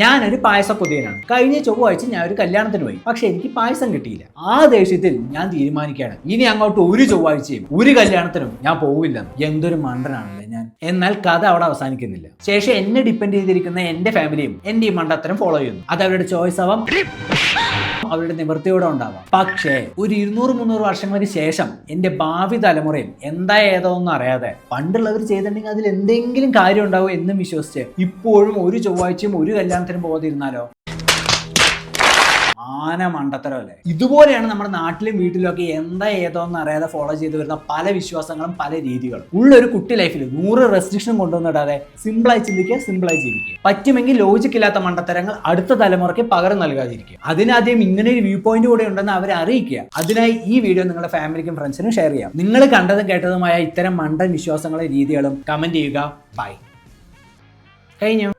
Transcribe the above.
ഞാനൊരു പായസ കൊതിയനാണ്. കഴിഞ്ഞ ചൊവ്വാഴ്ച ഞാൻ ഒരു കല്യാണത്തിന് പോയി, പക്ഷെ എനിക്ക് പായസം കിട്ടിയില്ല. ആ ദേഷ്യത്തിൽ ഞാൻ തീരുമാനിക്കുകയാണ്, ഇനി അങ്ങോട്ട് ഒരു ചൊവ്വാഴ്ചയും ഒരു കല്യാണത്തിനും ഞാൻ പോവില്ലെന്ന്. എന്തൊരു മണ്ടനാണല്ലേ ഞാൻ. എന്നാൽ കഥ അവിടെ അവസാനിക്കുന്നില്ല. ശേഷം എന്നെ ഡിപ്പെൻഡ് ചെയ്തിരിക്കുന്ന എന്റെ ഫാമിലിയും എന്റെ ഈ മണ്ടത്തരം ഫോളോ ചെയ്യുന്നു. അത് അവരുടെ ചോയ്സ് ആവാം, അവരുടെ നിവൃത്തിയോടെ ഉണ്ടാവാം. പക്ഷേ ഒരു 200-300 വർഷങ്ങൾക്ക് ശേഷം എന്റെ ഭാവി തലമുറയും എന്താ ഏതോന്നും അറിയാതെ പണ്ടുള്ളവർ ചെയ്തിട്ടുണ്ടെങ്കിൽ അതിൽ എന്തെങ്കിലും കാര്യം ഉണ്ടാവും എന്നും വിശ്വസിച്ച് ഇപ്പോഴും ഒരു ചൊവ്വാഴ്ചയും ഒരു കല്യാണത്തിനും പോകാതിരുന്നാലോ? ആന മണ്ടത്തരമല്ലേ. ഇതുപോലെയാണ് നമ്മുടെ നാട്ടിലും വീട്ടിലും ഒക്കെ എന്താ ഏതോന്ന് അറിയാതെ ഫോളോ ചെയ്ത് വരുന്ന പല വിശ്വാസങ്ങളും പല രീതികളും. ഉള്ളൊരു കുട്ടി ലൈഫിൽ 100 റെസ്ട്രിക്ഷൻ കൊണ്ടുവന്നിടാതെ സിമ്പിളായി ചിന്തിക്കുക, സിമ്പിളായി ജീവിക്കുക. പറ്റുമെങ്കിൽ ലോജിക് ഇല്ലാത്ത മണ്ടത്തരങ്ങൾ അടുത്ത തലമുറയ്ക്ക് പകരം നൽകാതിരിക്കുക. അതിനാദ്യം ഇങ്ങനെ ഒരു വ്യൂ പോയിന്റ് കൂടെ ഉണ്ടെന്ന് അവരെ അറിയിക്കുക. അതിനായി ഈ വീഡിയോ നിങ്ങളുടെ ഫാമിലിക്കും ഫ്രണ്ട്സിനും ഷെയർ ചെയ്യാം. നിങ്ങൾ കണ്ടതും കേട്ടതുമായ ഇത്തരം മണ്ടൻ വിശ്വാസങ്ങളും രീതികളും കമന്റ് ചെയ്യുക. ബൈ. കഴിഞ്ഞു.